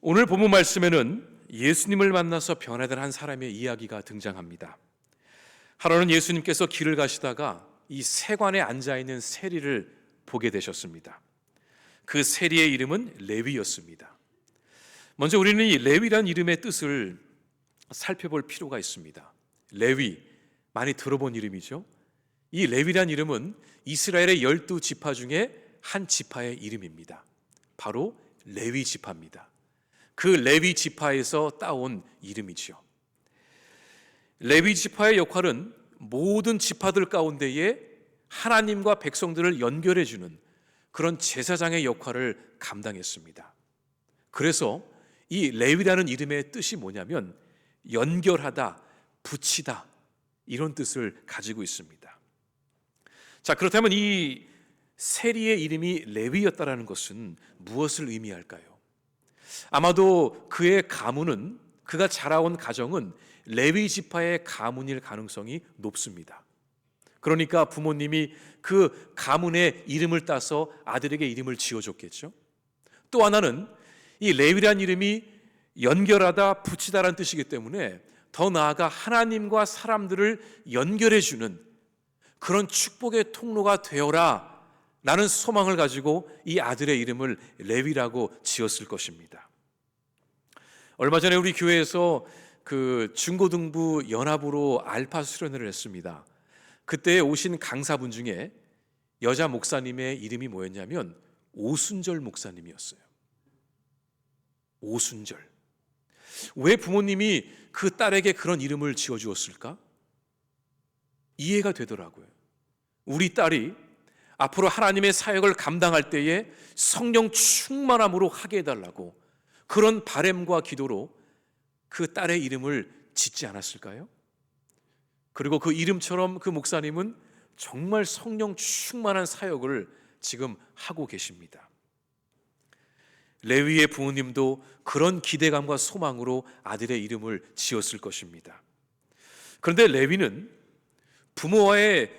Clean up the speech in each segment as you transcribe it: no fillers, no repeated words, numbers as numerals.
오늘 본문 말씀에는 예수님을 만나서 변화된 한 사람의 이야기가 등장합니다. 하루는 예수님께서 길을 가시다가 이 세관에 앉아있는 세리를 보게 되셨습니다. 그 세리의 이름은 레위였습니다. 먼저 우리는 이 레위란 이름의 뜻을 살펴볼 필요가 있습니다. 레위, 많이 들어본 이름이죠. 이 레위란 이름은 이스라엘의 12지파 중에 한 지파의 이름입니다. 바로 레위 지파입니다. 그 레위 지파에서 따온 이름이죠. 레위 지파의 역할은 모든 지파들 가운데에 하나님과 백성들을 연결해 주는 그런 제사장의 역할을 감당했습니다. 그래서 이 레위라는 이름의 뜻이 뭐냐면 연결하다, 붙이다, 이런 뜻을 가지고 있습니다. 자, 그렇다면 이 세리의 이름이 레위였다라는 것은 무엇을 의미할까요? 아마도 그의 가문은, 그가 자라온 가정은 레위 지파의 가문일 가능성이 높습니다. 그러니까 부모님이 그 가문의 이름을 따서 아들에게 이름을 지어줬겠죠. 또 하나는 이 레위란 이름이 연결하다, 붙이다라는 뜻이기 때문에 더 나아가 하나님과 사람들을 연결해주는 그런 축복의 통로가 되어라 라는 소망을 가지고 이 아들의 이름을 레위라고 지었을 것입니다. 얼마 전에 우리 교회에서 그 중고등부 연합으로 알파 수련회를 했습니다. 그때 오신 강사분 중에 여자 목사님의 이름이 뭐였냐면 오순절 목사님이었어요. 오순절. 왜 부모님이 그 딸에게 그런 이름을 지어주었을까? 이해가 되더라고요. 우리 딸이 앞으로 하나님의 사역을 감당할 때에 성령 충만함으로 하게 해달라고 그런 바람과 기도로 그 딸의 이름을 짓지 않았을까요? 그리고 그 이름처럼 그 목사님은 정말 성령 충만한 사역을 지금 하고 계십니다. 레위의 부모님도 그런 기대감과 소망으로 아들의 이름을 지었을 것입니다. 그런데 레위는 부모와의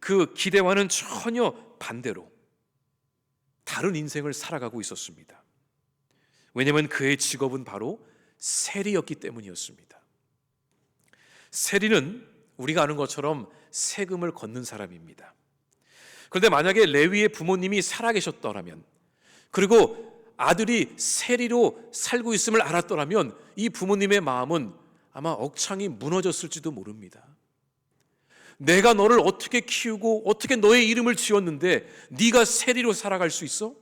그 기대와는 전혀 반대로 다른 인생을 살아가고 있었습니다. 왜냐하면 그의 직업은 바로 세리였기 때문이었습니다. 세리는 우리가 아는 것처럼 세금을 걷는 사람입니다. 그런데 만약에 레위의 부모님이 살아계셨더라면, 그리고 아들이 세리로 살고 있음을 알았더라면 이 부모님의 마음은 아마 억창이 무너졌을지도 모릅니다. 내가 너를 어떻게 키우고 어떻게 너의 이름을 지었는데 네가 세리로 살아갈 수 있어?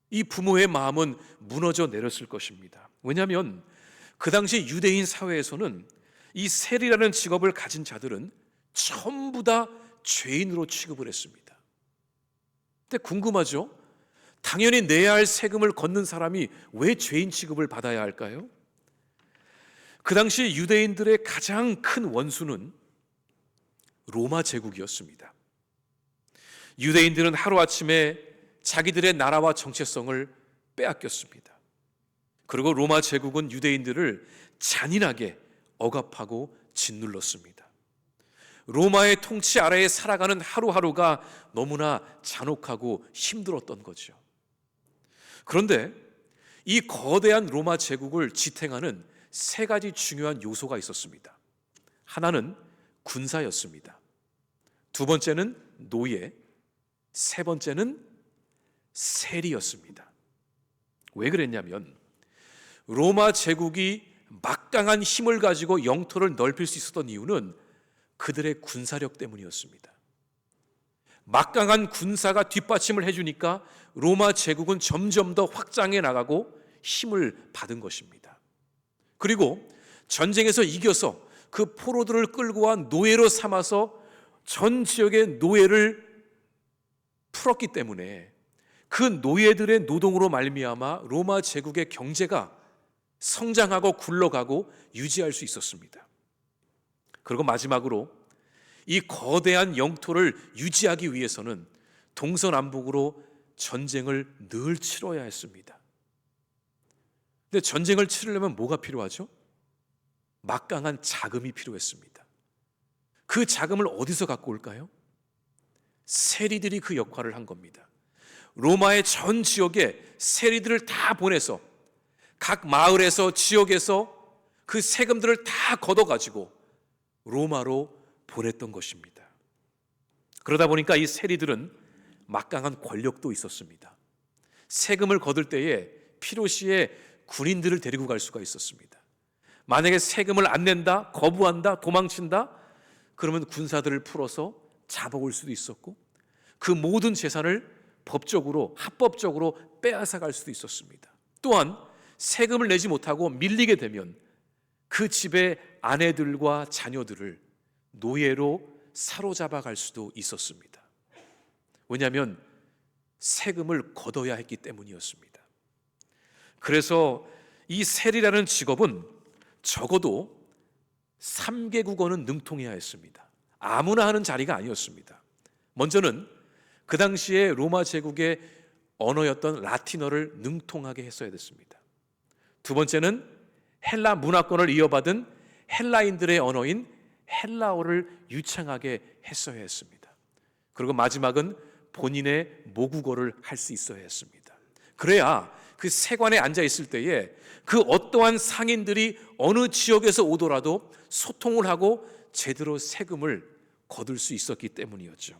이 부모의 마음은 무너져 내렸을 것입니다. 왜냐하면 그 당시 유대인 사회에서는 이 세리라는 직업을 가진 자들은 전부 다 죄인으로 취급을 했습니다. 근데 궁금하죠? 당연히 내야 할 세금을 걷는 사람이 왜 죄인 취급을 받아야 할까요? 그 당시 유대인들의 가장 큰 원수는 로마 제국이었습니다. 유대인들은 하루아침에 자기들의 나라와 정체성을 빼앗겼습니다. 그리고 로마 제국은 유대인들을 잔인하게 억압하고 짓눌렀습니다. 로마의 통치 아래에 살아가는 하루하루가 너무나 잔혹하고 힘들었던 거죠. 그런데 이 거대한 로마 제국을 지탱하는 세 가지 중요한 요소가 있었습니다. 하나는 군사였습니다. 두 번째는 노예, 세 번째는 세리였습니다. 왜 그랬냐면 로마 제국이 막강한 힘을 가지고 영토를 넓힐 수 있었던 이유는 그들의 군사력 때문이었습니다. 막강한 군사가 뒷받침을 해주니까 로마 제국은 점점 더 확장해 나가고 힘을 받은 것입니다. 그리고 전쟁에서 이겨서 그 포로들을 끌고 와 노예로 삼아서 전 지역의 노예를 풀었기 때문에 그 노예들의 노동으로 말미암아 로마 제국의 경제가 성장하고 굴러가고 유지할 수 있었습니다. 그리고 마지막으로 이 거대한 영토를 유지하기 위해서는 동서남북으로 전쟁을 늘 치러야 했습니다. 근데 전쟁을 치르려면 뭐가 필요하죠? 막강한 자금이 필요했습니다. 그 자금을 어디서 갖고 올까요? 세리들이 그 역할을 한 겁니다. 로마의 전 지역에 세리들을 다 보내서 각 마을에서 지역에서 그 세금들을 다 걷어가지고 로마로 보냈던 것입니다. 그러다 보니까 이 세리들은 막강한 권력도 있었습니다. 세금을 거둘 때에 필요시에 군인들을 데리고 갈 수가 있었습니다. 만약에 세금을 안 낸다, 거부한다, 도망친다, 그러면 군사들을 풀어서 잡아올 수도 있었고 그 모든 재산을 법적으로, 합법적으로 빼앗아 갈 수도 있었습니다. 또한 세금을 내지 못하고 밀리게 되면 그 집의 아내들과 자녀들을 노예로 사로잡아 갈 수도 있었습니다. 왜냐하면 세금을 걷어야 했기 때문이었습니다. 그래서 이 세리라는 직업은 적어도 3개국어는 능통해야 했습니다. 아무나 하는 자리가 아니었습니다. 먼저는 그 당시에 로마 제국의 언어였던 라틴어를 능통하게 했어야 됐습니다. 두 번째는 헬라 문화권을 이어받은 헬라인들의 언어인 헬라어를 유창하게 했어야 했습니다. 그리고 마지막은 본인의 모국어를 할 수 있어야 했습니다. 그래야 그 세관에 앉아 있을 때에 그 어떠한 상인들이 어느 지역에서 오더라도 소통을 하고 제대로 세금을 거둘 수 있었기 때문이었죠.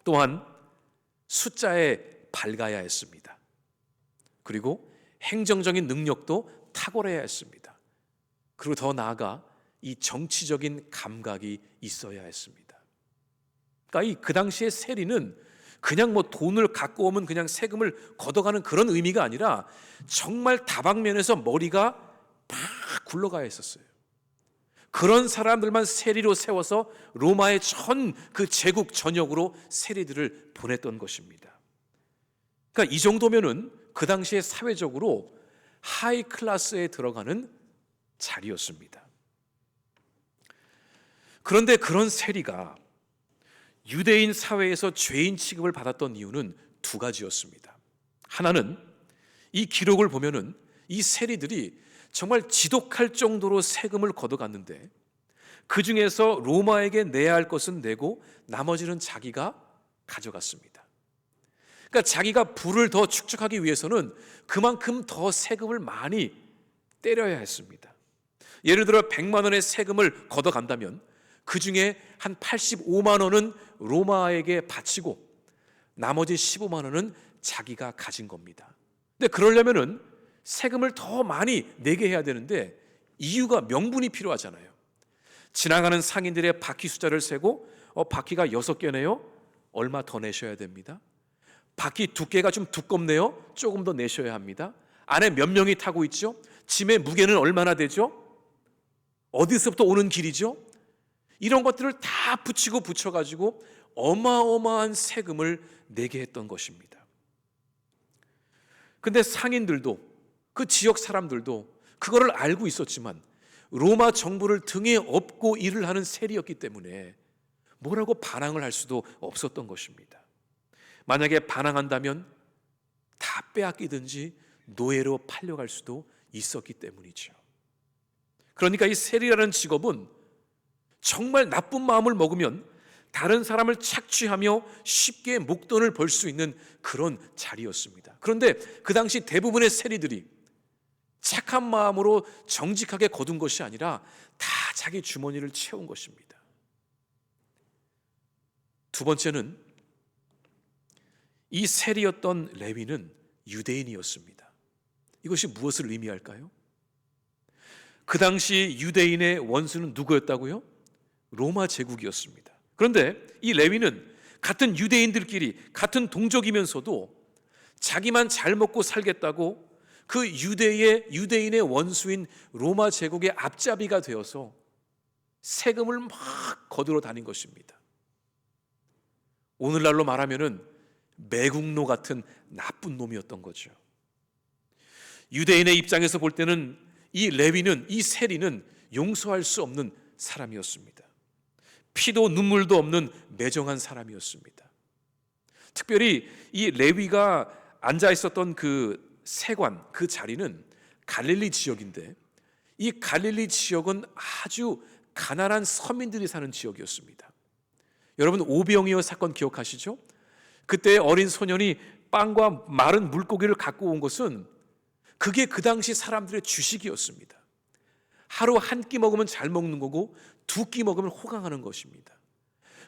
또한 숫자에 밝아야 했습니다. 그리고 행정적인 능력도 탁월해야 했습니다. 그리고 더 나아가 이 정치적인 감각이 있어야 했습니다. 그러니까 그 당시의 세리는 그냥 뭐 돈을 갖고 오면 그냥 세금을 걷어가는 그런 의미가 아니라 정말 다방면에서 머리가 팍 굴러가야 했었어요. 그런 사람들만 세리로 세워서 로마의 전 그 제국 전역으로 세리들을 보냈던 것입니다. 그러니까 이 정도면은 그 당시에 사회적으로 하이 클래스에 들어가는 자리였습니다. 그런데 그런 세리가 유대인 사회에서 죄인 취급을 받았던 이유는 두 가지였습니다. 하나는 이 기록을 보면은 이 세리들이 정말 지독할 정도로 세금을 걷어갔는데 그 중에서 로마에게 내야 할 것은 내고 나머지는 자기가 가져갔습니다. 그러니까 자기가 부를 더 축적하기 위해서는 그만큼 더 세금을 많이 때려야 했습니다. 예를 들어 100만 원의 세금을 걷어간다면 그 중에 한 85만 원은 로마에게 바치고 나머지 15만 원은 자기가 가진 겁니다. 근데 그러려면은 세금을 더 많이 내게 해야 되는데 이유가 명분이 필요하잖아요. 지나가는 상인들의 바퀴 숫자를 세고 바퀴가 6개네요. 얼마 더 내셔야 됩니다. 바퀴 두께가 좀 두껍네요. 조금 더 내셔야 합니다. 안에 몇 명이 타고 있죠? 짐의 무게는 얼마나 되죠? 어디서부터 오는 길이죠? 이런 것들을 다 붙여가지고 어마어마한 세금을 내게 했던 것입니다. 근데 상인들도 그 지역 사람들도 그거를 알고 있었지만 로마 정부를 등에 업고 일을 하는 세리였기 때문에 뭐라고 반항을 할 수도 없었던 것입니다. 만약에 반항한다면 다 빼앗기든지 노예로 팔려갈 수도 있었기 때문이죠. 그러니까 이 세리라는 직업은 정말 나쁜 마음을 먹으면 다른 사람을 착취하며 쉽게 목돈을 벌 수 있는 그런 자리였습니다. 그런데 그 당시 대부분의 세리들이 착한 마음으로 정직하게 거둔 것이 아니라 다 자기 주머니를 채운 것입니다. 두 번째는 이 세리였던 레위는 유대인이었습니다. 이것이 무엇을 의미할까요? 그 당시 유대인의 원수는 누구였다고요? 로마 제국이었습니다. 그런데 이 레위는 같은 유대인들끼리 같은 동족이면서도 자기만 잘 먹고 살겠다고 그 유대인의 원수인 로마 제국의 앞잡이가 되어서 세금을 막 거두러 다닌 것입니다. 오늘날로 말하면은 매국노 같은 나쁜 놈이었던 거죠. 유대인의 입장에서 볼 때는 이 레위는, 이 세리는 용서할 수 없는 사람이었습니다. 피도 눈물도 없는 매정한 사람이었습니다. 특별히 이 레위가 앉아 있었던 그 세관, 그 자리는 갈릴리 지역인데 이 갈릴리 지역은 아주 가난한 서민들이 사는 지역이었습니다. 여러분 오병이어 사건 기억하시죠? 그때 어린 소년이 빵과 마른 물고기를 갖고 온 것은 그게 그 당시 사람들의 주식이었습니다. 하루 한 끼 먹으면 잘 먹는 거고 두 끼 먹으면 호강하는 것입니다.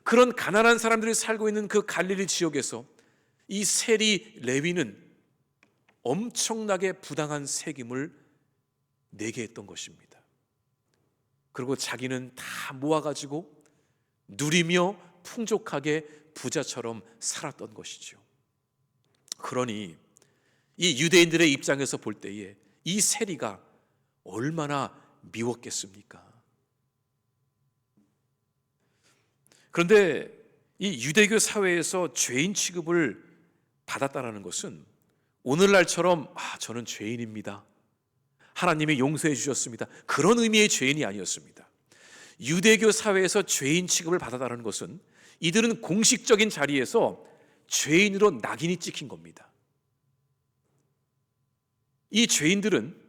그런 가난한 사람들이 살고 있는 그 갈릴리 지역에서 이 세리 레위는 엄청나게 부당한 세금을 내게 했던 것입니다. 그리고 자기는 다 모아가지고 누리며 풍족하게 부자처럼 살았던 것이죠. 그러니 이 유대인들의 입장에서 볼 때에 이 세리가 얼마나 미웠겠습니까? 그런데 이 유대교 사회에서 죄인 취급을 받았다는 것은 오늘날처럼 저는 죄인입니다, 하나님이 용서해 주셨습니다, 그런 의미의 죄인이 아니었습니다. 유대교 사회에서 죄인 취급을 받았다는 것은 이들은 공식적인 자리에서 죄인으로 낙인이 찍힌 겁니다. 이 죄인들은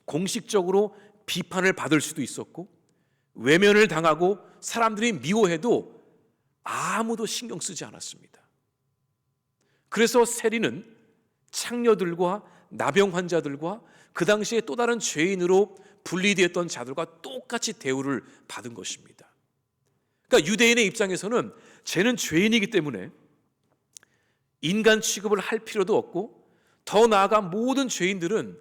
공식적으로 비판을 받을 수도 있었고 외면을 당하고 사람들이 미워해도 아무도 신경 쓰지 않았습니다. 그래서 세리는 창녀들과 나병 환자들과 그 당시에 또 다른 죄인으로 분리되었던 자들과 똑같이 대우를 받은 것입니다. 그러니까 유대인의 입장에서는 쟤는 죄인이기 때문에 인간 취급을 할 필요도 없고, 더 나아가 모든 죄인들은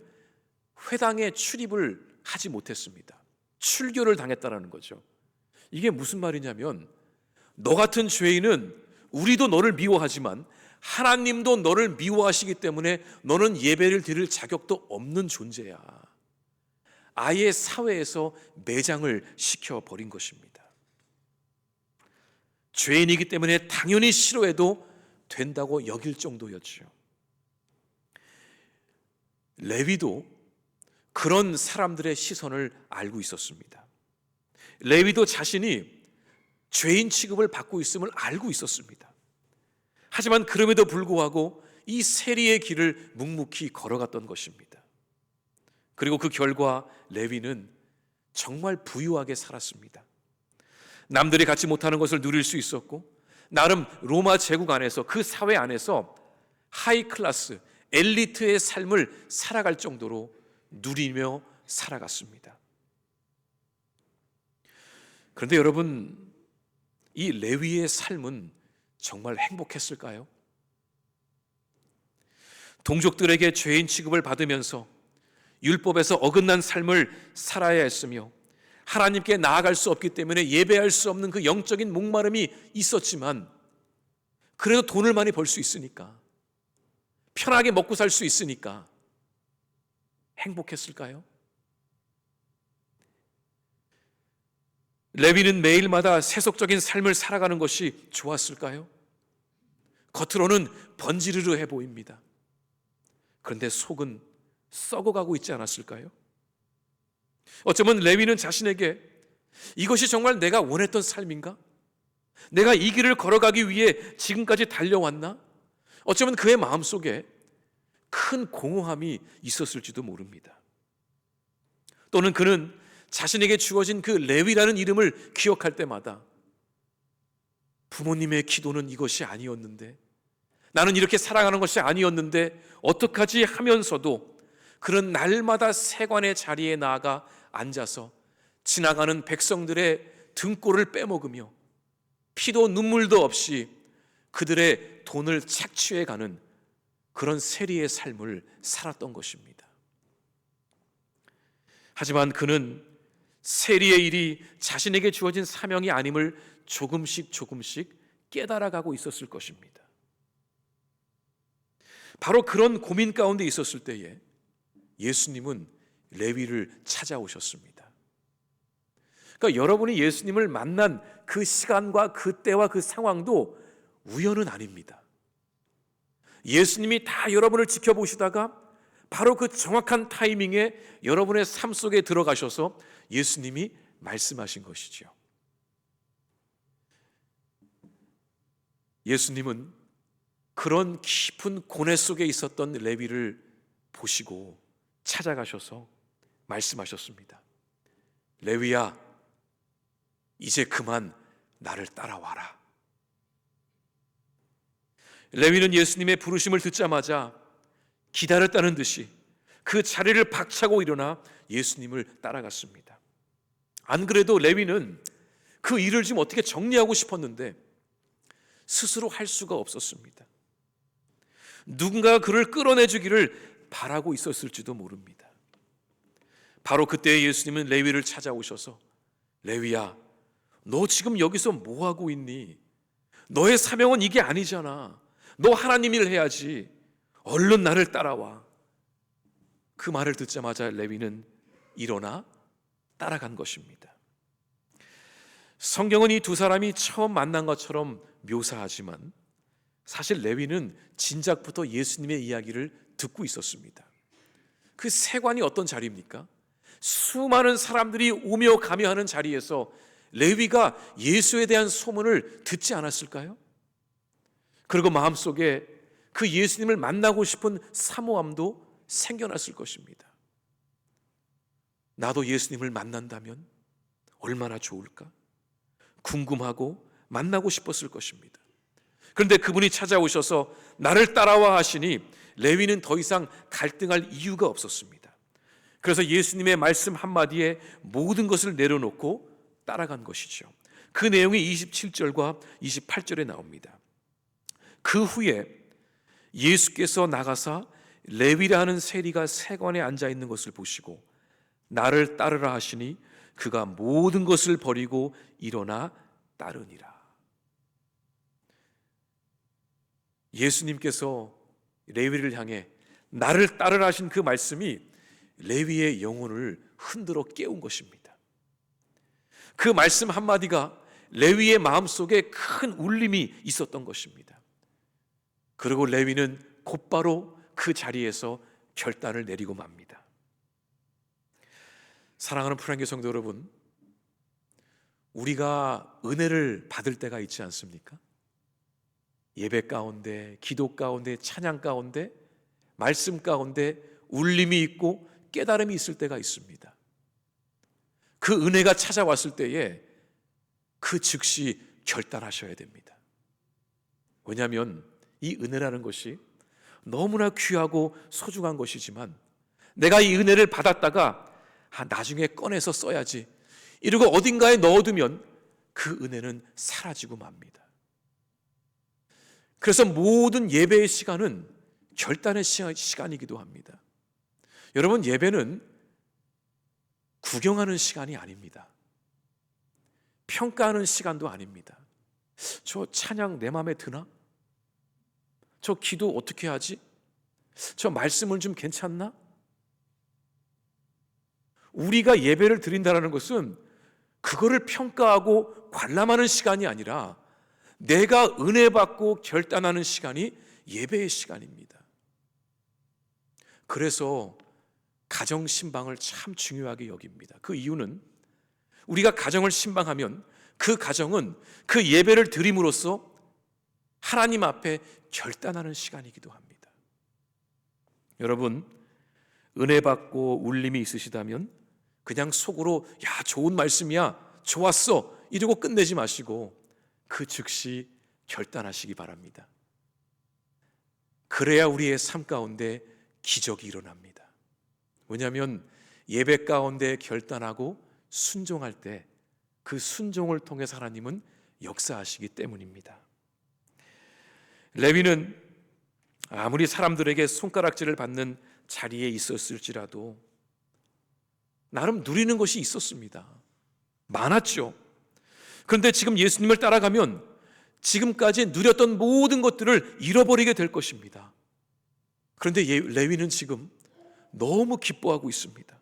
회당에 출입을 하지 못했습니다. 출교를 당했다는 거죠. 이게 무슨 말이냐면, 너 같은 죄인은 우리도 너를 미워하지만 하나님도 너를 미워하시기 때문에 너는 예배를 드릴 자격도 없는 존재야. 아예 사회에서 매장을 시켜버린 것입니다. 죄인이기 때문에 당연히 싫어해도 된다고 여길 정도였죠. 레위도 그런 사람들의 시선을 알고 있었습니다. 레위도 자신이 죄인 취급을 받고 있음을 알고 있었습니다. 하지만 그럼에도 불구하고 이 세리의 길을 묵묵히 걸어갔던 것입니다. 그리고 그 결과 레위는 정말 부유하게 살았습니다. 남들이 갖지 못하는 것을 누릴 수 있었고, 나름 로마 제국 안에서, 그 사회 안에서 하이 클래스, 엘리트의 삶을 살아갈 정도로 누리며 살아갔습니다. 그런데 여러분, 이 레위의 삶은 정말 행복했을까요? 동족들에게 죄인 취급을 받으면서 율법에서 어긋난 삶을 살아야 했으며, 하나님께 나아갈 수 없기 때문에 예배할 수 없는 그 영적인 목마름이 있었지만, 그래도 돈을 많이 벌 수 있으니까, 편하게 먹고 살 수 있으니까 행복했을까요? 레위는 매일마다 세속적인 삶을 살아가는 것이 좋았을까요? 겉으로는 번지르르해 보입니다. 그런데 속은 썩어가고 있지 않았을까요? 어쩌면 레위는 자신에게 이것이 정말 내가 원했던 삶인가? 내가 이 길을 걸어가기 위해 지금까지 달려왔나? 어쩌면 그의 마음속에 큰 공허함이 있었을지도 모릅니다. 또는 그는 자신에게 주어진 그 레위라는 이름을 기억할 때마다 부모님의 기도는 이것이 아니었는데, 나는 이렇게 살아가는 것이 아니었는데 어떡하지 하면서도 그런 날마다 세관의 자리에 나아가 앉아서 지나가는 백성들의 등골을 빼먹으며 피도 눈물도 없이 그들의 돈을 착취해가는 그런 세리의 삶을 살았던 것입니다. 하지만 그는 세리의 일이 자신에게 주어진 사명이 아님을 조금씩 깨달아가고 있었을 것입니다. 바로 그런 고민 가운데 있었을 때에 예수님은 레위를 찾아오셨습니다. 그러니까 여러분이 예수님을 만난 그 시간과 그 때와 그 상황도 우연은 아닙니다. 예수님이 다 여러분을 지켜보시다가 바로 그 정확한 타이밍에 여러분의 삶 속에 들어가셔서 예수님이 말씀하신 것이죠. 예수님은 그런 깊은 고뇌 속에 있었던 레위를 보시고 찾아가셔서 말씀하셨습니다. 레위야, 이제 그만 나를 따라와라. 레위는 예수님의 부르심을 듣자마자 기다렸다는 듯이 그 자리를 박차고 일어나 예수님을 따라갔습니다. 안 그래도 레위는 그 일을 좀 어떻게 정리하고 싶었는데 스스로 할 수가 없었습니다. 누군가가 그를 끌어내주기를 바라고 있었을지도 모릅니다. 바로 그때 예수님은 레위를 찾아오셔서, 레위야, 너 지금 여기서 뭐 하고 있니? 너의 사명은 이게 아니잖아. 너 하나님 일 해야지. 얼른 나를 따라와. 그 말을 듣자마자 레위는 일어나 따라간 것입니다. 성경은 이 두 사람이 처음 만난 것처럼 묘사하지만 사실 레위는 진작부터 예수님의 이야기를 듣고 있었습니다. 그 세관이 어떤 자리입니까? 수많은 사람들이 오며 가며 하는 자리에서 레위가 예수에 대한 소문을 듣지 않았을까요? 그리고 마음속에 그 예수님을 만나고 싶은 사모함도 생겨났을 것입니다. 나도 예수님을 만난다면 얼마나 좋을까? 궁금하고 만나고 싶었을 것입니다. 그런데 그분이 찾아오셔서 나를 따라와 하시니 레위는 더 이상 갈등할 이유가 없었습니다. 그래서 예수님의 말씀 한마디에 모든 것을 내려놓고 따라간 것이죠. 그 내용이 27절과 28절에 나옵니다. 그 후에 예수께서 나가사 레위라 하는 세리가 세관에 앉아 있는 것을 보시고 나를 따르라 하시니 그가 모든 것을 버리고 일어나 따르니라. 예수님께서 레위를 향해 나를 따르라 하신 그 말씀이 레위의 영혼을 흔들어 깨운 것입니다. 그 말씀 한마디가 레위의 마음속에 큰 울림이 있었던 것입니다. 그리고 레위는 곧바로 그 자리에서 결단을 내리고 맙니다. 사랑하는 프랑교 성도 여러분, 우리가 은혜를 받을 때가 있지 않습니까? 예배 가운데, 기도 가운데, 찬양 가운데, 말씀 가운데 울림이 있고 깨달음이 있을 때가 있습니다. 그 은혜가 찾아왔을 때에 그 즉시 결단하셔야 됩니다. 왜냐하면 이 은혜라는 것이 너무나 귀하고 소중한 것이지만 내가 이 은혜를 받았다가 나중에 꺼내서 써야지 이러고 어딘가에 넣어두면 그 은혜는 사라지고 맙니다. 그래서 모든 예배의 시간은 결단의 시간이기도 합니다. 여러분, 예배는 구경하는 시간이 아닙니다. 평가하는 시간도 아닙니다. 저 찬양 내 마음에 드나? 저 기도 어떻게 하지? 저 말씀은 좀 괜찮나? 우리가 예배를 드린다는 것은 그거를 평가하고 관람하는 시간이 아니라 내가 은혜 받고 결단하는 시간이 예배의 시간입니다. 그래서 가정 신방을 참 중요하게 여깁니다. 그 이유는 우리가 가정을 신방하면 그 가정은 그 예배를 드림으로써 하나님 앞에 결단하는 시간이기도 합니다. 여러분, 은혜 받고 울림이 있으시다면 그냥 속으로 야, 좋은 말씀이야, 좋았어 이러고 끝내지 마시고 그 즉시 결단하시기 바랍니다. 그래야 우리의 삶 가운데 기적이 일어납니다. 왜냐하면 예배 가운데 결단하고 순종할 때 그 순종을 통해서 하나님은 역사하시기 때문입니다. 레위는 아무리 사람들에게 손가락질을 받는 자리에 있었을지라도 나름 누리는 것이 있었습니다. 많았죠. 그런데 지금 예수님을 따라가면 지금까지 누렸던 모든 것들을 잃어버리게 될 것입니다. 그런데 레위는 지금 너무 기뻐하고 있습니다.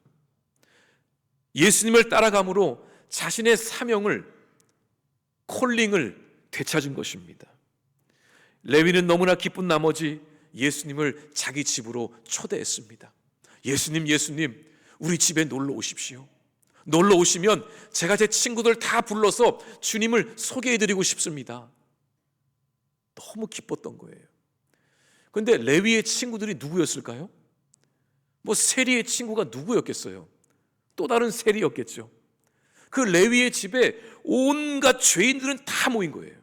예수님을 따라감으로 자신의 사명을, 콜링을 되찾은 것입니다. 레위는 너무나 기쁜 나머지 예수님을 자기 집으로 초대했습니다. 예수님, 우리 집에 놀러 오십시오. 놀러 오시면 제가 제 친구들 다 불러서 주님을 소개해드리고 싶습니다. 너무 기뻤던 거예요. 그런데 레위의 친구들이 누구였을까요? 세리의 친구가 누구였겠어요? 또 다른 세리였겠죠. 그 레위의 집에 온갖 죄인들은 다 모인 거예요.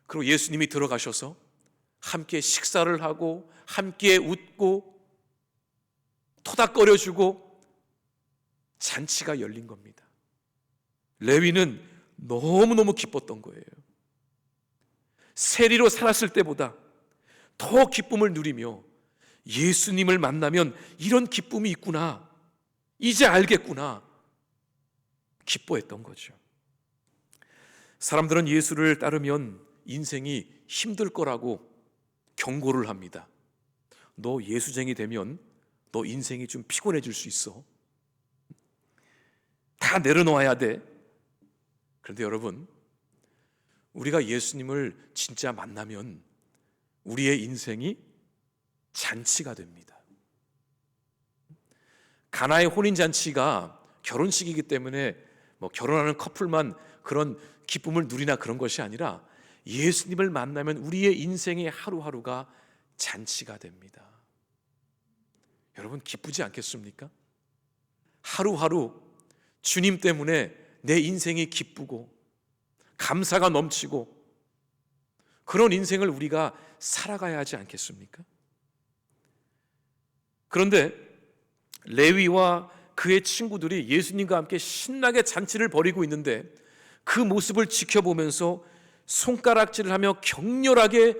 그리고 예수님이 들어가셔서 함께 식사를 하고 함께 웃고 토닥거려주고 잔치가 열린 겁니다. 레위는 너무너무 기뻤던 거예요. 세리로 살았을 때보다 더 기쁨을 누리며 예수님을 만나면 이런 기쁨이 있구나, 이제 알겠구나, 기뻐했던 거죠. 사람들은 예수를 따르면 인생이 힘들 거라고 경고를 합니다. 너 예수쟁이 되면 너 인생이 좀 피곤해질 수 있어. 다 내려놓아야 돼. 그런데 여러분, 우리가 예수님을 진짜 만나면 우리의 인생이 잔치가 됩니다. 가나의 혼인잔치가 결혼식이기 때문에 결혼하는 커플만 그런 기쁨을 누리나 그런 것이 아니라 예수님을 만나면 우리의 인생의 하루하루가 잔치가 됩니다. 여러분, 기쁘지 않겠습니까? 하루하루 주님 때문에 내 인생이 기쁘고 감사가 넘치고 그런 인생을 우리가 살아가야 하지 않겠습니까? 그런데 레위와 그의 친구들이 예수님과 함께 신나게 잔치를 벌이고 있는데 그 모습을 지켜보면서 손가락질을 하며 격렬하게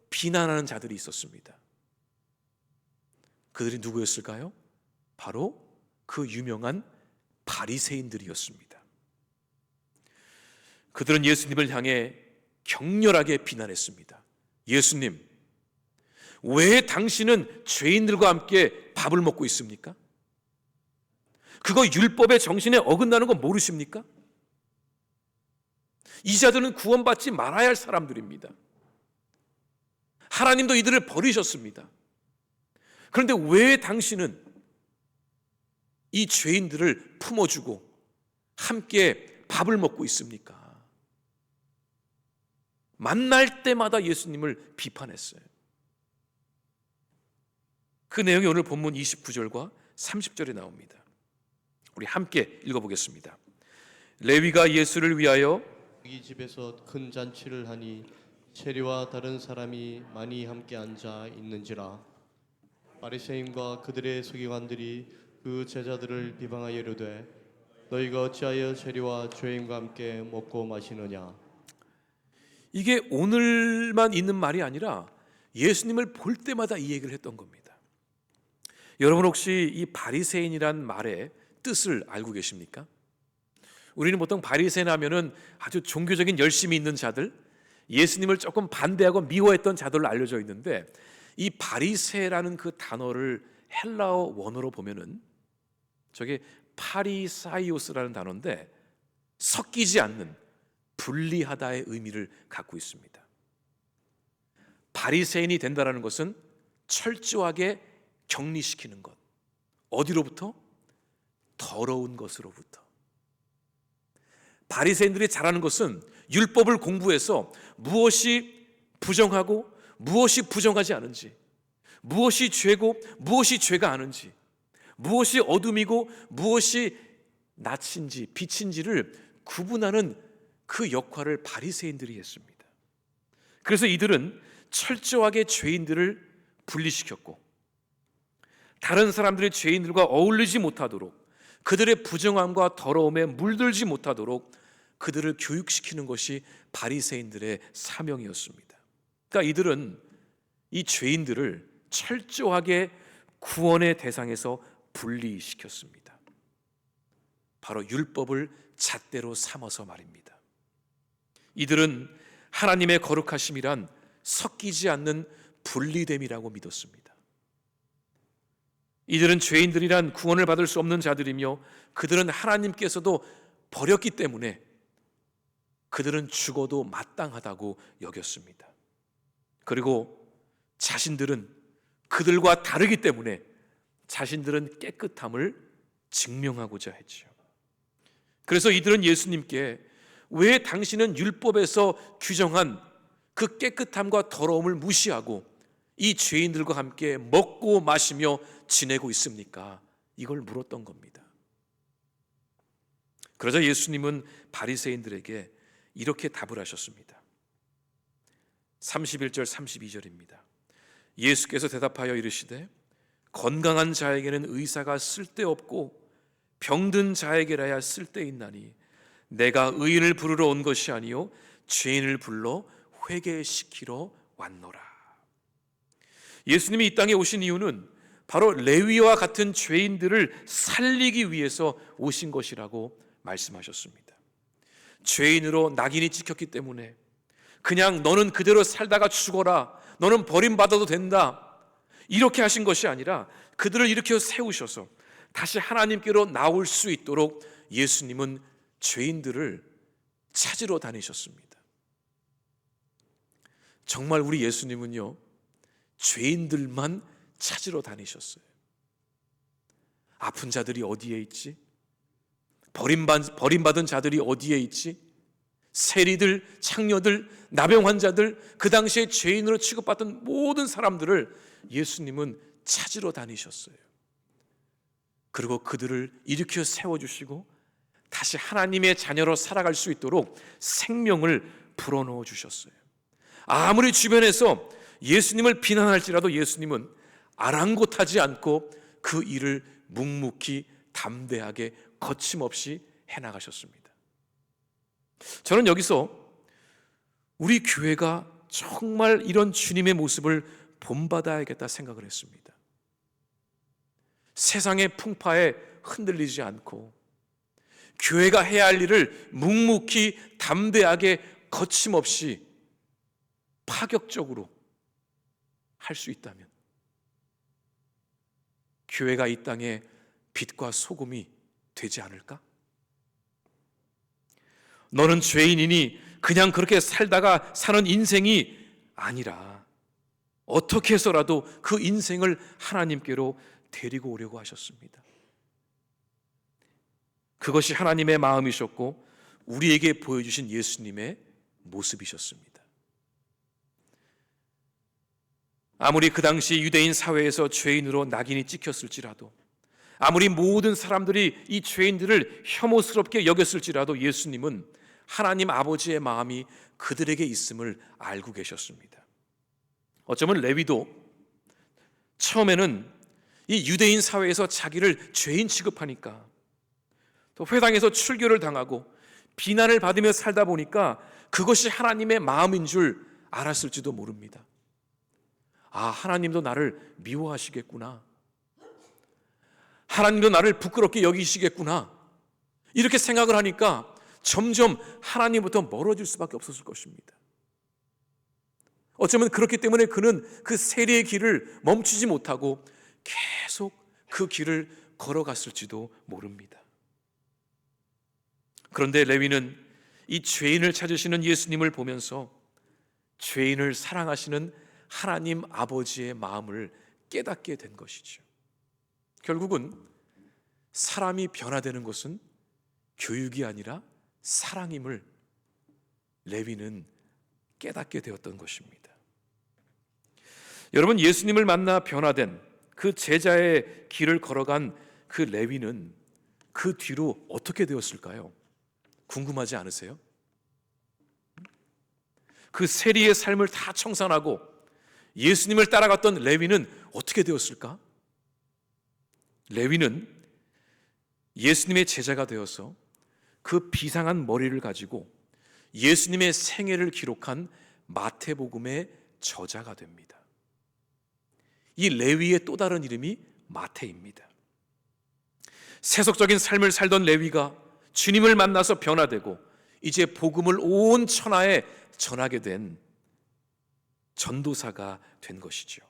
비난하는 자들이 있었습니다. 그들이 누구였을까요? 바로 그 유명한 바리새인들이었습니다. 그들은 예수님을 향해 격렬하게 비난했습니다. 예수님, 왜 당신은 죄인들과 함께 밥을 먹고 있습니까? 그거 율법의 정신에 어긋나는 거 모르십니까? 이 자들은 구원받지 말아야 할 사람들입니다. 하나님도 이들을 버리셨습니다. 그런데 왜 당신은 이 죄인들을 품어주고 함께 밥을 먹고 있습니까? 만날 때마다 예수님을 비판했어요. 그 내용이 오늘 본문 29절과 30절에 나옵니다. 우리 함께 읽어보겠습니다. 레위가 예수를 위하여 이 집에서 큰 잔치를 하니 세리와 다른 사람이 많이 함께 앉아 있는지라. 바리새인과 그들의 서기관들이 그 제자들을 비방하여 이르되 너희가 어찌하여 세리와 죄인과 함께 먹고 마시느냐. 이게 오늘만 있는 말이 아니라 예수님을 볼 때마다 이 얘기를 했던 겁니다. 여러분, 혹시 이 바리새인이란 말의 뜻을 알고 계십니까? 우리는 보통 바리새인 하면은 아주 종교적인 열심이 있는 자들, 예수님을 조금 반대하고 미워했던 자들로 알려져 있는데, 이 바리새라는 그 단어를 헬라어 원어로 보면은 저게 파리사이오스라는 단어인데 섞이지 않는, 분리하다의 의미를 갖고 있습니다. 바리새인이 된다는 것은 철저하게 격리시키는 것. 어디로부터? 더러운 것으로부터. 바리새인들이 잘하는 것은 율법을 공부해서 무엇이 부정하고 무엇이 부정하지 않은지, 무엇이 죄고 무엇이 죄가 아닌지, 무엇이 어둠이고 무엇이 낯인지 빛인지를 구분하는 그 역할을 바리새인들이 했습니다. 그래서 이들은 철저하게 죄인들을 분리시켰고 다른 사람들의 죄인들과 어울리지 못하도록, 그들의 부정함과 더러움에 물들지 못하도록 그들을 교육시키는 것이 바리새인들의 사명이었습니다. 그러니까 이들은 이 죄인들을 철저하게 구원의 대상에서 분리시켰습니다. 바로 율법을 잣대로 삼아서 말입니다. 이들은 하나님의 거룩하심이란 섞이지 않는 분리됨이라고 믿었습니다. 이들은 죄인들이란 구원을 받을 수 없는 자들이며 그들은 하나님께서도 버렸기 때문에 그들은 죽어도 마땅하다고 여겼습니다. 그리고 자신들은 그들과 다르기 때문에 자신들은 깨끗함을 증명하고자 했죠. 그래서 이들은 예수님께 왜 당신은 율법에서 규정한 그 깨끗함과 더러움을 무시하고 이 죄인들과 함께 먹고 마시며 지내고 있습니까? 이걸 물었던 겁니다. 그러자 예수님은 바리새인들에게 이렇게 답을 하셨습니다. 31절 32절입니다. 예수께서 대답하여 이르시되 건강한 자에게는 의사가 쓸데없고 병든 자에게라야 쓸데있나니 내가 의인을 부르러 온 것이 아니요 죄인을 불러 회개시키러 왔노라. 예수님이 이 땅에 오신 이유는 바로 레위와 같은 죄인들을 살리기 위해서 오신 것이라고 말씀하셨습니다. 죄인으로 낙인이 찍혔기 때문에 그냥 너는 그대로 살다가 죽어라, 너는 버림받아도 된다, 이렇게 하신 것이 아니라 그들을 일으켜 세우셔서 다시 하나님께로 나올 수 있도록 예수님은 죄인들을 찾으러 다니셨습니다. 정말 우리 예수님은요, 죄인들만 찾으러 다니셨어요. 아픈 자들이 어디에 있지? 버림받은 자들이 어디에 있지? 세리들, 창녀들, 나병 환자들, 그 당시에 죄인으로 취급받던 모든 사람들을 예수님은 찾으러 다니셨어요. 그리고 그들을 일으켜 세워주시고 다시 하나님의 자녀로 살아갈 수 있도록 생명을 불어넣어 주셨어요. 아무리 주변에서 예수님을 비난할지라도 예수님은 아랑곳하지 않고 그 일을 묵묵히 담대하게 거침없이 해나가셨습니다. 저는 여기서 우리 교회가 정말 이런 주님의 모습을 본받아야겠다 생각을 했습니다. 세상의 풍파에 흔들리지 않고 교회가 해야 할 일을 묵묵히 담대하게 거침없이 파격적으로 할 수 있다면 교회가 이 땅에 빛과 소금이 되지 않을까? 너는 죄인이니 그냥 그렇게 살다가 사는 인생이 아니라 어떻게 해서라도 그 인생을 하나님께로 데리고 오려고 하셨습니다. 그것이 하나님의 마음이셨고 우리에게 보여주신 예수님의 모습이셨습니다. 아무리 그 당시 유대인 사회에서 죄인으로 낙인이 찍혔을지라도, 아무리 모든 사람들이 이 죄인들을 혐오스럽게 여겼을지라도 예수님은 하나님 아버지의 마음이 그들에게 있음을 알고 계셨습니다. 어쩌면 레위도 처음에는 이 유대인 사회에서 자기를 죄인 취급하니까, 또 회당에서 출교를 당하고 비난을 받으며 살다 보니까 그것이 하나님의 마음인 줄 알았을지도 모릅니다. 아, 하나님도 나를 미워하시겠구나, 하나님도 나를 부끄럽게 여기시겠구나, 이렇게 생각을 하니까 점점 하나님부터 멀어질 수밖에 없었을 것입니다. 어쩌면 그렇기 때문에 그는 그 세리의 길을 멈추지 못하고 계속 그 길을 걸어갔을지도 모릅니다. 그런데 레위는 이 죄인을 찾으시는 예수님을 보면서 죄인을 사랑하시는 하나님 아버지의 마음을 깨닫게 된 것이죠. 결국은 사람이 변화되는 것은 교육이 아니라 사랑임을 레위는 깨닫게 되었던 것입니다. 여러분, 예수님을 만나 변화된 그 제자의 길을 걸어간 그 레위는 그 뒤로 어떻게 되었을까요? 궁금하지 않으세요? 그 세리의 삶을 다 청산하고 예수님을 따라갔던 레위는 어떻게 되었을까? 레위는 예수님의 제자가 되어서 그 비상한 머리를 가지고 예수님의 생애를 기록한 마태복음의 저자가 됩니다. 이 레위의 또 다른 이름이 마태입니다. 세속적인 삶을 살던 레위가 주님을 만나서 변화되고 이제 복음을 온 천하에 전하게 된 전도사가 된 것이죠.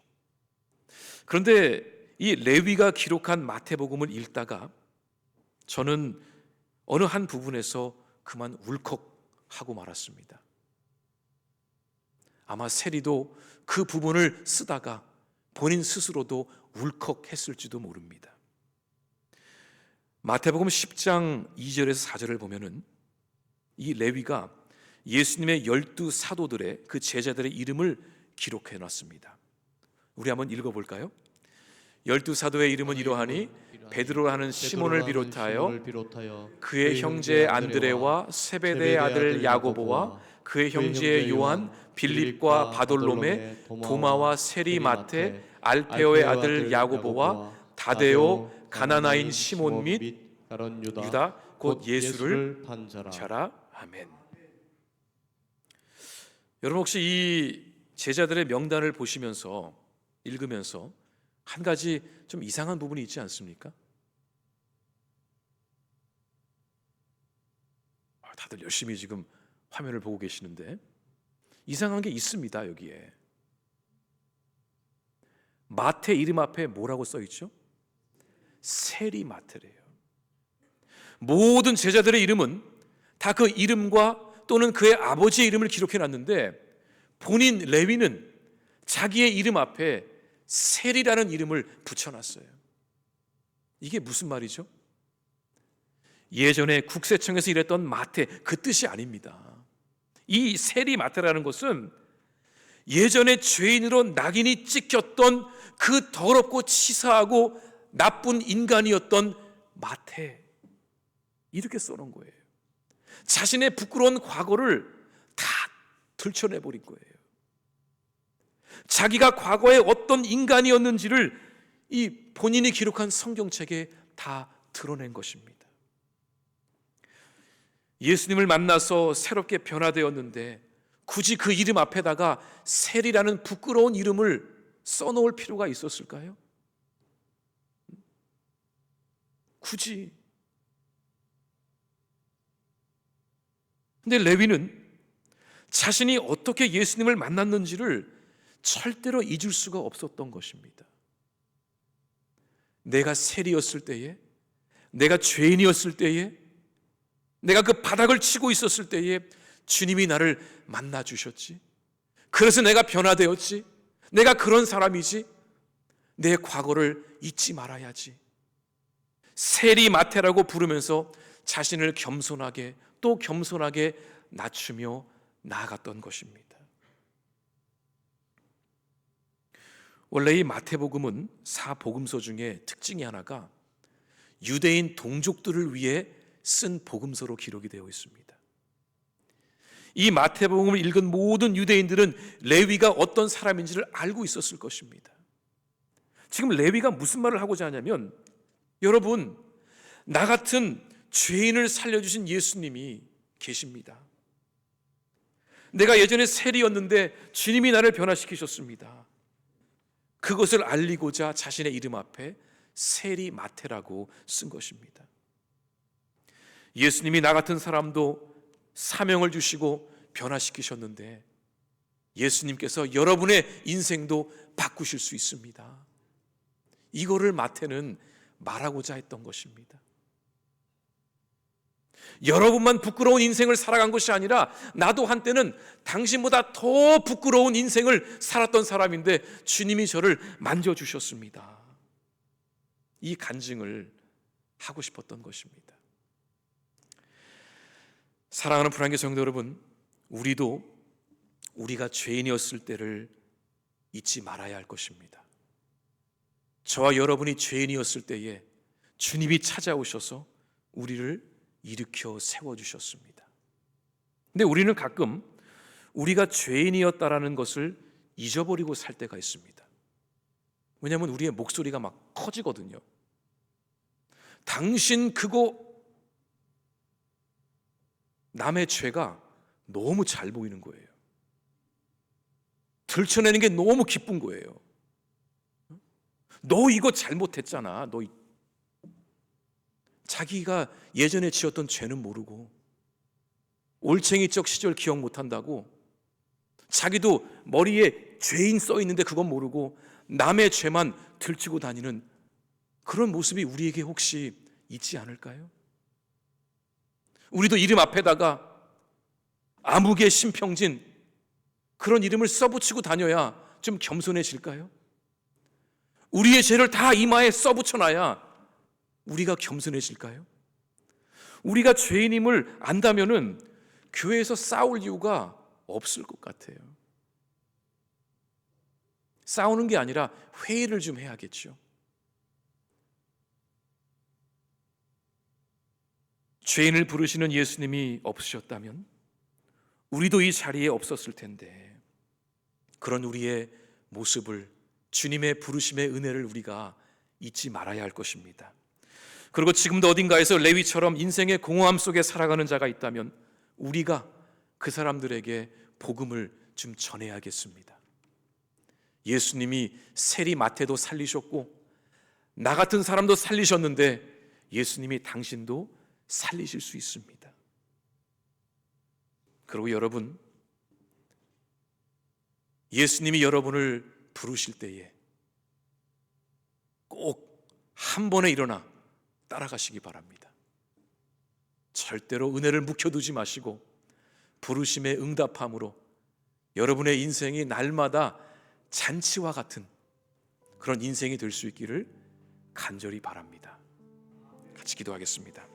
그런데 이 레위가 기록한 마태복음을 읽다가 저는 어느 한 부분에서 그만 울컥하고 말았습니다. 아마 세리도 그 부분을 쓰다가 본인 스스로도 울컥했을지도 모릅니다. 마태복음 10장 2절에서 4절을 보면은 이 레위가 예수님의 12 사도들의 그 제자들의 이름을 기록해 놨습니다. 우리 한번 읽어볼까요? 12 사도의 이름은 이러하니 베드로라는 시몬을 비롯하여 그의 형제 안드레와 세베대의 아들 야고보와 그의 형제 요한, 빌립과 바돌로메, 도마와 세리마테, 알페오의 아들 야고보와 다데오, 가나나인 시몬 및 가론 유다 곧 예수를 판 자라. 자라. 아멘. 여러분 혹시 이 제자들의 명단을 보시면서 읽으면서 한 가지 좀 이상한 부분이 있지 않습니까? 다들 열심히 지금 화면을 보고 계시는데 이상한 게 있습니다. 여기에 마태 이름 앞에 뭐라고 써 있죠? 세리마테래요. 모든 제자들의 이름은 다 그 이름과 또는 그의 아버지의 이름을 기록해 놨는데 본인 레위는 자기의 이름 앞에 세리라는 이름을 붙여놨어요. 이게 무슨 말이죠? 예전에 국세청에서 일했던 마태 그 뜻이 아닙니다. 이 세리 마태라는 것은 예전에 죄인으로 낙인이 찍혔던 그 더럽고 치사하고 나쁜 인간이었던 마태, 이렇게 써놓은 거예요. 자신의 부끄러운 과거를 다 들춰내버린 거예요. 자기가 과거에 어떤 인간이었는지를 이 본인이 기록한 성경책에 다 드러낸 것입니다. 예수님을 만나서 새롭게 변화되었는데 굳이 그 이름 앞에다가 세리라는 부끄러운 이름을 써놓을 필요가 있었을까요? 굳이. 근데 레위는 자신이 어떻게 예수님을 만났는지를 절대로 잊을 수가 없었던 것입니다. 내가 세리였을 때에, 내가 죄인이었을 때에, 내가 그 바닥을 치고 있었을 때에 주님이 나를 만나 주셨지. 그래서 내가 변화되었지. 내가 그런 사람이지. 내 과거를 잊지 말아야지. 세리마테라고 부르면서 자신을 겸손하게 또 겸손하게 낮추며 나아갔던 것입니다. 원래 이 마태복음은 사복음서 중에 특징이 하나가 유대인 동족들을 위해 쓴 복음서로 기록이 되어 있습니다. 이 마태복음을 읽은 모든 유대인들은 레위가 어떤 사람인지를 알고 있었을 것입니다. 지금 레위가 무슨 말을 하고자 하냐면, 여러분, 나 같은 죄인을 살려주신 예수님이 계십니다. 내가 예전에 세리였는데 주님이 나를 변화시키셨습니다. 그것을 알리고자 자신의 이름 앞에 세리마테라고 쓴 것입니다. 예수님이 나 같은 사람도 사명을 주시고 변화시키셨는데 예수님께서 여러분의 인생도 바꾸실 수 있습니다. 이거를 마태는 말하고자 했던 것입니다. 여러분만 부끄러운 인생을 살아간 것이 아니라 나도 한때는 당신보다 더 부끄러운 인생을 살았던 사람인데 주님이 저를 만져주셨습니다. 이 간증을 하고 싶었던 것입니다. 사랑하는 불안교 성도 여러분, 우리도 우리가 죄인이었을 때를 잊지 말아야 할 것입니다. 저와 여러분이 죄인이었을 때에 주님이 찾아오셔서 우리를 일으켜 세워주셨습니다. 근데 우리는 가끔 우리가 죄인이었다라는 것을 잊어버리고 살 때가 있습니다. 왜냐하면 우리의 목소리가 막 커지거든요. 당신 그거, 남의 죄가 너무 잘 보이는 거예요. 들춰내는 게 너무 기쁜 거예요. 너 이거 잘못했잖아. 너 자기가 예전에 지었던 죄는 모르고 올챙이적 시절 기억 못한다고 자기도 머리에 죄인 써 있는데 그건 모르고 남의 죄만 들추고 다니는 그런 모습이 우리에게 혹시 있지 않을까요? 우리도 이름 앞에다가 아무개 신평진 그런 이름을 써붙이고 다녀야 좀 겸손해질까요? 우리의 죄를 다 이마에 써붙여놔야 우리가 겸손해질까요? 우리가 죄인임을 안다면은 교회에서 싸울 이유가 없을 것 같아요. 싸우는 게 아니라 회의를 좀 해야겠죠. 죄인을 부르시는 예수님이 없으셨다면 우리도 이 자리에 없었을 텐데, 그런 우리의 모습을, 주님의 부르심의 은혜를 우리가 잊지 말아야 할 것입니다. 그리고 지금도 어딘가에서 레위처럼 인생의 공허함 속에 살아가는 자가 있다면 우리가 그 사람들에게 복음을 좀 전해야겠습니다. 예수님이 세리 마태도 살리셨고 나 같은 사람도 살리셨는데 예수님이 당신도 살리실 수 있습니다. 그리고 여러분, 예수님이 여러분을 부르실 때에 꼭 한 번에 일어나 따라가시기 바랍니다. 절대로 은혜를 묵혀두지 마시고 부르심에 응답함으로 여러분의 인생이 날마다 잔치와 같은 그런 인생이 될 수 있기를 간절히 바랍니다. 같이 기도하겠습니다.